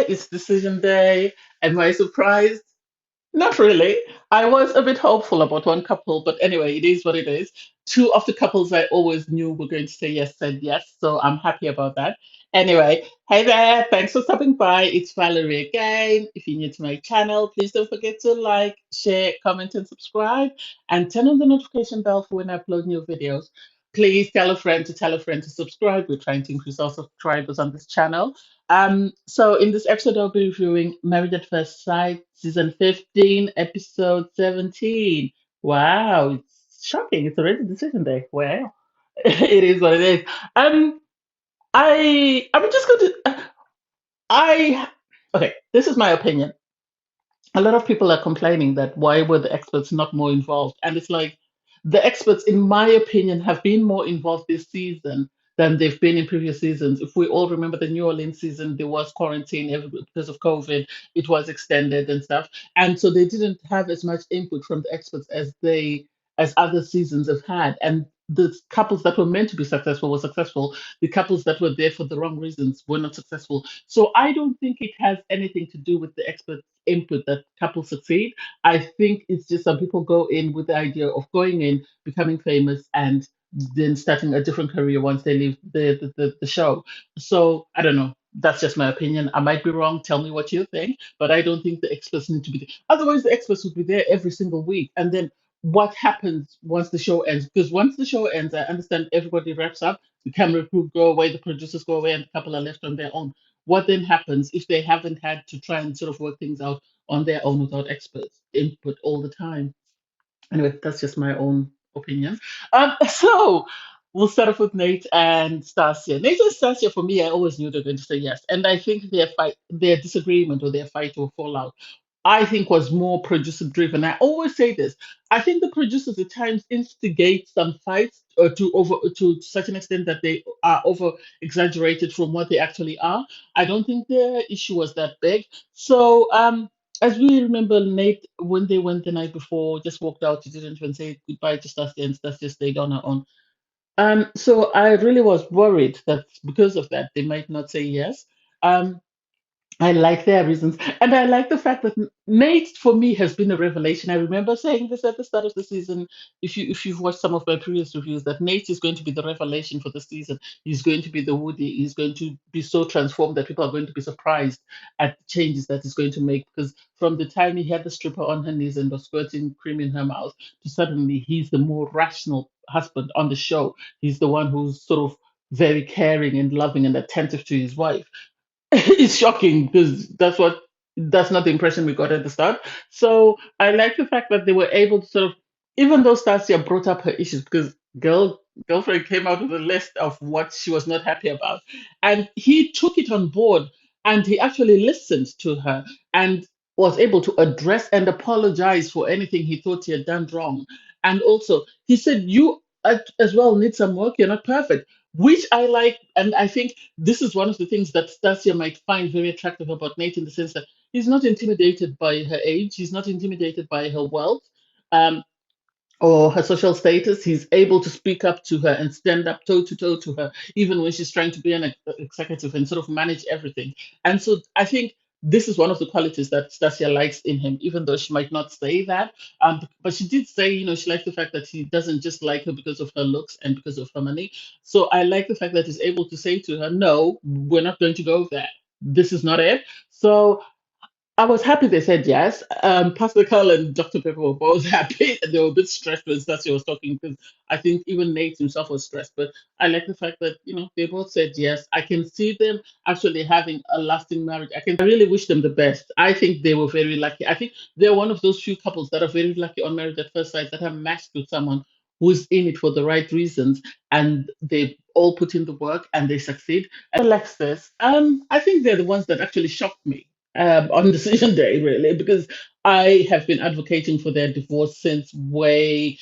It's decision day. Am I surprised? Not really. I was a bit hopeful about one couple, but anyway, it is what it is. Two of the couples I always knew were going to say yes said yes, so I'm happy about that. Anyway, hey there, thanks for stopping by. It's Valerie again. If you're new to my channel, please don't forget to like, share, comment, and subscribe, and turn on the notification bell for when I upload new videos. Please tell a friend to tell a friend to subscribe. We're trying to increase our subscribers on this channel. So in this episode, I'll be reviewing Married at First Sight, season 15, episode 17. Wow, it's shocking. It's already decision day. Well, it is what it is. Um, I'm just going to I okay, this is my opinion. A lot of people are complaining that why were the experts not more involved? And it's like the experts, in my opinion, have been more involved this season than they've been in previous seasons. If we all remember the New Orleans season, there was quarantine because of COVID, it was extended and stuff. And so they didn't have as much input from the experts as other seasons have had. And the couples that were meant to be successful were successful. The couples that were there for the wrong reasons were not successful. So I don't think it has anything to do with the experts input that couples succeed. I think it's just some people go in with the idea of going in, becoming famous, and then starting a different career once they leave the show. So I don't know. That's just my opinion. I might be wrong. Tell me what you think. But I don't think the experts need to be there. Otherwise, the experts would be there every single week. And then what happens once the show ends? Because once the show ends, I understand everybody wraps up. The camera crew go away, the producers go away, and the couple are left on their own. What then happens if they haven't had to try and sort of work things out on their own without experts input all the time? Anyway, that's just my own opinion. So we'll start off with Nate and Stasia. Nate and Stasia, for me, I always knew they were going to say yes, and I think their disagreement or their fight or fallout, I think, was more producer driven. I always say this. I think the producers at times instigate some fights to such an extent that they are over exaggerated from what they actually are. I don't think the issue was that big. So as we remember, Nate, when they went the night before, just walked out. He didn't even say goodbye to Stasia, and Stasia stayed on her own. So I really was worried that because of that, they might not say yes. Um, I like their reasons, and I like the fact that Nate, for me, has been a revelation. I remember saying this at the start of the season. If you've watched some of my previous reviews, that Nate is going to be the revelation for the season. He's going to be the Woody. He's going to be so transformed that people are going to be surprised at the changes that he's going to make. Because from the time he had the stripper on her knees and was squirting cream in her mouth, to suddenly he's the more rational husband on the show. He's the one who's sort of very caring and loving and attentive to his wife. It's shocking because that's not the impression we got at the start. So I like the fact that they were able to sort of, even though Stasia brought up her issues, because girlfriend came out with a list of what she was not happy about, and he took it on board, and he actually listened to her and was able to address and apologize for anything he thought he had done wrong. And also, he said, "You as well need some work. You're not perfect," which I like, and I think this is one of the things that Stasia might find very attractive about Nate in the sense that he's not intimidated by her age, he's not intimidated by her wealth. Um, or her social status. He's able to speak up to her and stand up toe to toe to her, even when she's trying to be an executive and sort of manage everything. And so I think this is one of the qualities that Stasia likes in him, even though she might not say that. But she did say, she likes the fact that he doesn't just like her because of her looks and because of her money. So I like the fact that he's able to say to her, no, we're not going to go there. This is not it. So I was happy they said yes. Pastor Carl and Dr. Pepper were both happy. They were a bit stressed when Stassi was talking because I think even Nate himself was stressed. But I like the fact that, they both said yes. I can see them actually having a lasting marriage. I really wish them the best. I think they were very lucky. I think they're one of those few couples that are very lucky on Married at First Sight that have matched with someone who's in it for the right reasons and they all put in the work and they succeed. And Alexis, I think they're the ones that actually shocked me on decision day, really, because I have been advocating for their divorce since way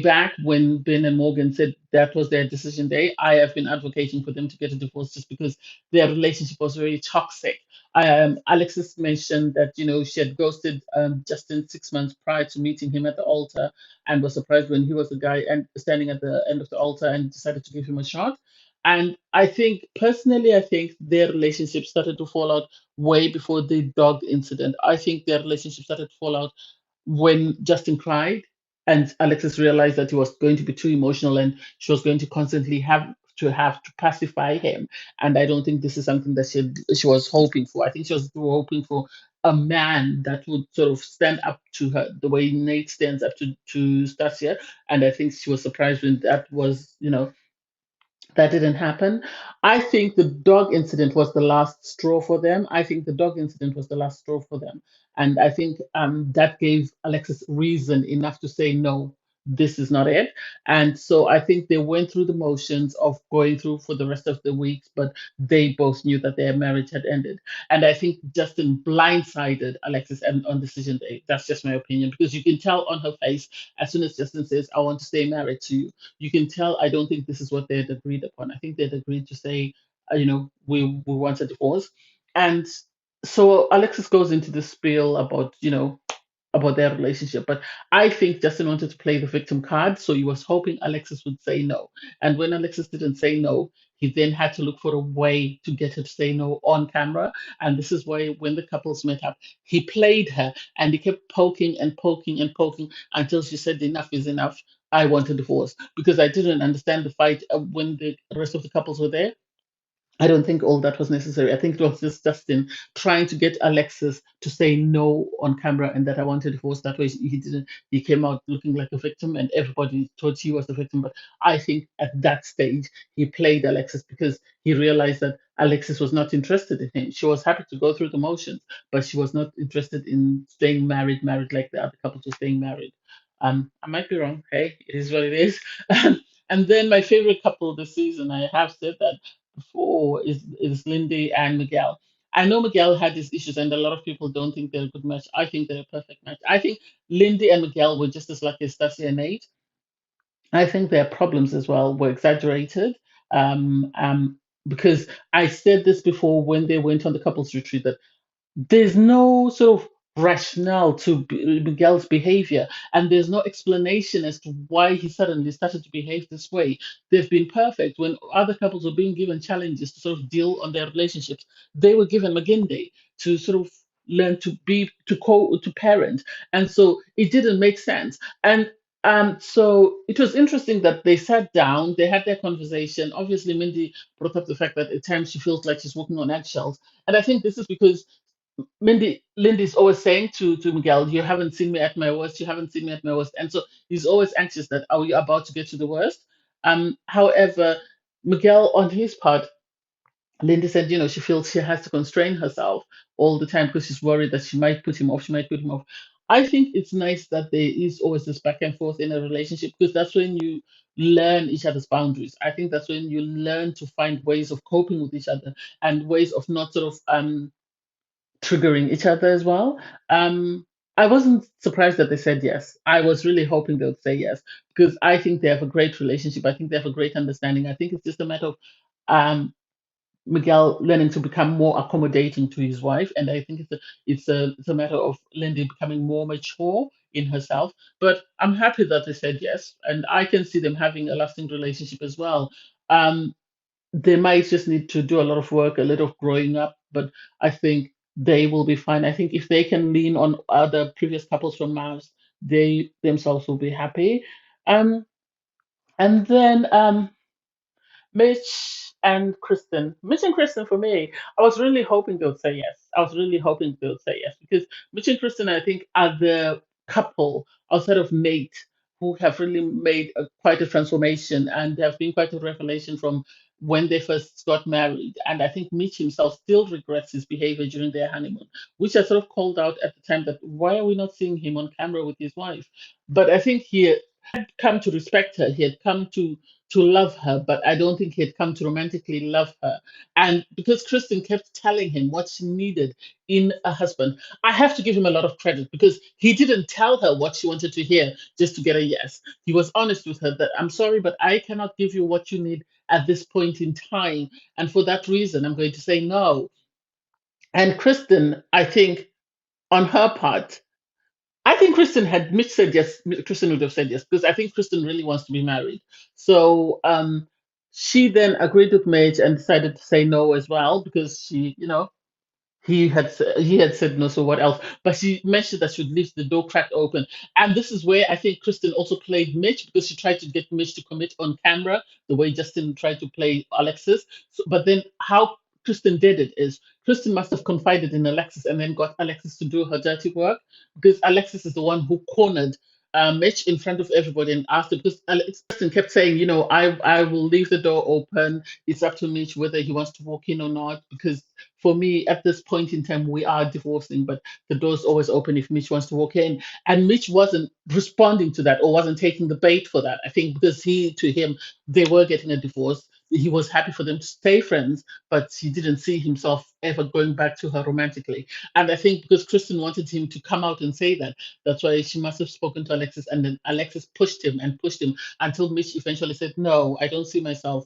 back when Ben and Morgan said that was their decision day. I have been advocating for them to get a divorce just because their relationship was very toxic. Alexis mentioned that she had ghosted Justin 6 months prior to meeting him at the altar, and was surprised when he was the guy and standing at the end of the altar and decided to give him a shot. And I think personally, I think their relationship started to fall out way before the dog incident. I think their relationship started to fall out when Justin cried and Alexis realized that he was going to be too emotional and she was going to constantly have to pacify him. And I don't think this is something that she was hoping for. I think she was hoping for a man that would sort of stand up to her the way Nate stands up to Stasia. And I think she was surprised when that was, that didn't happen. I think the dog incident was the last straw for them. I think the dog incident was the last straw for them. And I think that gave Alexis reason enough to say, no, this is not it. And so I think they went through the motions of going through for the rest of the weeks, but they both knew that their marriage had ended. And I think Justin blindsided Alexis on decision day. That's just my opinion, because you can tell on her face as soon as Justin says, I want to stay married to you, you can tell I don't think this is what they had agreed upon. I think they'd agreed to say, we want a divorce. And so Alexis goes into the spiel about their relationship. But I think Justin wanted to play the victim card, so he was hoping Alexis would say no. And when Alexis didn't say no, he then had to look for a way to get her to say no on camera. And this is why when the couples met up, he played her and he kept poking and poking and poking until she said, enough is enough. I want a divorce, because I didn't understand the fight when the rest of the couples were there. I don't think all that was necessary. I think it was just Justin trying to get Alexis to say no on camera and that I wanted divorce. That way he didn't. He came out looking like a victim, and everybody thought he was the victim. But I think at that stage he played Alexis because he realized that Alexis was not interested in him. She was happy to go through the motions, but she was not interested in staying married like the other couples were staying married. I might be wrong. Hey, it is what it is. And then my favorite couple this season, I have said that before, is Lindy and Miguel. I know Miguel had his issues, and a lot of people don't think they're a good match. I think they're a perfect match. I think Lindy and Miguel were just as lucky as Stacy and Nate. I think their problems as well were exaggerated. Um, um, because I said this before when they went on the couples retreat, that there's no sort of rationale to Miguel's behavior, and there's no explanation as to why he suddenly started to behave this way. They've been perfect when other couples were being given challenges to sort of deal on their relationships. They were given McGinday to sort of learn to parent, and so it didn't make sense. And so it was interesting that they sat down, they had their conversation. Obviously, Mindy brought up the fact that at times she feels like she's walking on eggshells, and I think this is because Lindy's always saying to Miguel, you haven't seen me at my worst, you haven't seen me at my worst. And so he's always anxious that, are we about to get to the worst? However, Miguel, on his part, Lindy said, she feels she has to constrain herself all the time because she's worried that she might put him off, she might put him off. I think it's nice that there is always this back and forth in a relationship, because that's when you learn each other's boundaries. I think that's when you learn to find ways of coping with each other and ways of not sort of triggering each other as well. Um, I wasn't surprised that they said yes. I was really hoping they would say yes, because I think they have a great relationship. I think they have a great understanding. I think it's just a matter of um, Miguel learning to become more accommodating to his wife, and I think it's a matter of Lindy becoming more mature in herself. But I'm happy that they said yes, and I can see them having a lasting relationship as well. Um, they might just need to do a lot of work, a little growing up, but I think they will be fine. I think if they can lean on other previous couples from Mars, they themselves will be happy. Um, and then Mitch and Kristen for me, I was really hoping they would say yes. I was really hoping they would say yes, because Mitch and Kristen, I think, are the couple outside of Nate who have really made quite a transformation, and they have been quite a revelation from when they first got married. And I think Mitch himself still regrets his behavior during their honeymoon, which I sort of called out at the time, that why are we not seeing him on camera with his wife? But I think he had come to respect her. He had come to love her, but I don't think he had come to romantically love her. And because Kristen kept telling him what she needed in a husband, I have to give him a lot of credit, because he didn't tell her what she wanted to hear just to get a yes. He was honest with her that, I'm sorry, but I cannot give you what you need at this point in time. And for that reason, I'm going to say no. And Kristen, I think, on her part, I think Kristen had Mitch said yes, Kristen would have said yes, because I think Kristen really wants to be married. So She then agreed with Midge and decided to say no as well because she, he had said no, so what else? But she mentioned that she'd leave the door cracked open. And this is where I think Kristen also played Mitch because she tried to get Mitch to commit on camera the way Justin tried to play Alexis. But then how Kristen did it is Kristen must have confided in Alexis and then got Alexis to do her dirty work because Alexis is the one who cornered Mitch in front of everybody and asked him because Kristen kept saying, I will leave the door open. It's up to Mitch whether he wants to walk in or not because for me, at this point in time, we are divorcing, but the door's always open if Mitch wants to walk in. And Mitch wasn't responding to that or wasn't taking the bait for that. I think because to him, they were getting a divorce. He was happy for them to stay friends, but he didn't see himself ever going back to her romantically. And I think because Kristen wanted him to come out and say that, that's why she must have spoken to Alexis. And then Alexis pushed him until Mitch eventually said, no, I don't see myself,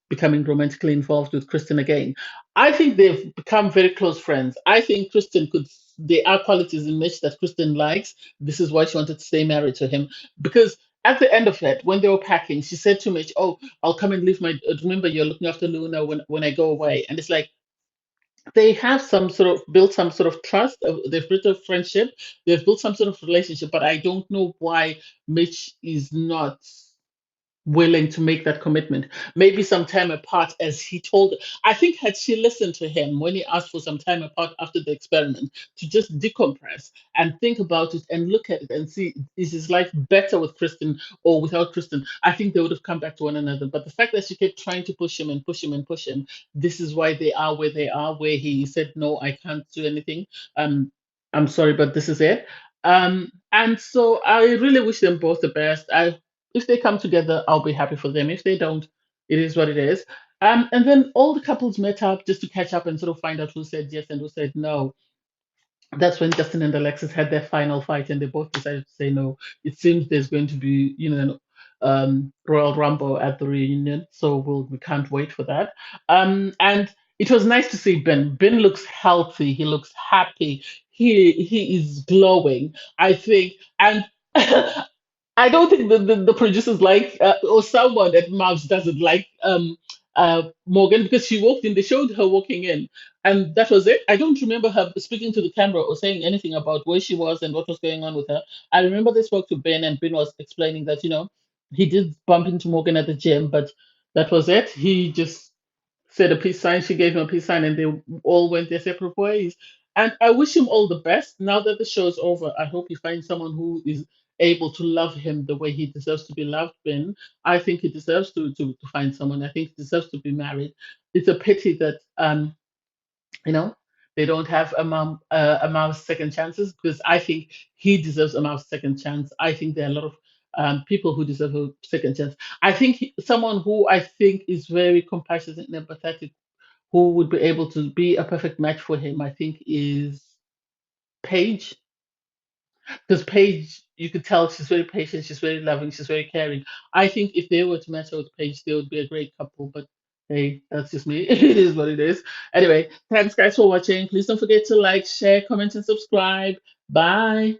becoming romantically involved with Kristen again. I think they've become very close friends. I think Kristen could. There are qualities in Mitch that Kristen likes. This is why she wanted to stay married to him. Because at the end of it, when they were packing, she said to Mitch, "Oh, I'll come and leave my. Remember, you're looking after Luna when I go away." And it's like they have some sort of built some sort of trust. They've built a friendship. They've built some sort of relationship. But I don't know why Mitch is not willing to make that commitment. Maybe some time apart, as he told her. I think had she listened to him when he asked for some time apart after the experiment to just decompress and think about it and look at it and see is his life better with Kristen or without Kristen, I think they would have come back to one another. But the fact that she kept trying to push him and push him and push him, this is why they are where they are, where he said, no, I can't do anything. Um, I'm sorry, but this is it. And so I really wish them both the best. If they come together, I'll be happy for them. If they don't, it is what it is. And then all the couples met up just to catch up and sort of find out who said yes and who said no. That's when Justin and Alexis had their final fight, and they both decided to say no. It seems there's going to be, Royal Rumble at the reunion, so we can't wait for that. And it was nice to see Ben. Ben looks healthy. He looks happy. He is glowing. I think, and I don't think the producers like or someone at Mavs doesn't like Morgan because she walked in. They showed her walking in, and that was it. I don't remember her speaking to the camera or saying anything about where she was and what was going on with her. I remember they spoke to Ben, and Ben was explaining that he did bump into Morgan at the gym, but that was it. He just said a peace sign. She gave him a peace sign, and they all went their separate ways. And I wish him all the best. Now that the show's over, I hope he finds someone who is able to love him the way he deserves to be loved. Ben, I think he deserves to find someone. I think he deserves to be married. It's a pity that you know they don't have a mom's second chances because I think he deserves a mom's second chance. I think there are a lot of people who deserve a second chance. I think someone who I think is very compassionate and empathetic who would be able to be a perfect match for him, I think, is Paige. Because Paige, you could tell she's very patient, she's very loving, she's very caring. I think if they were to match up with Paige, they would be a great couple. But hey, that's just me. It is what it is. Anyway, thanks guys for watching. Please don't forget to like, share, comment, and subscribe. Bye.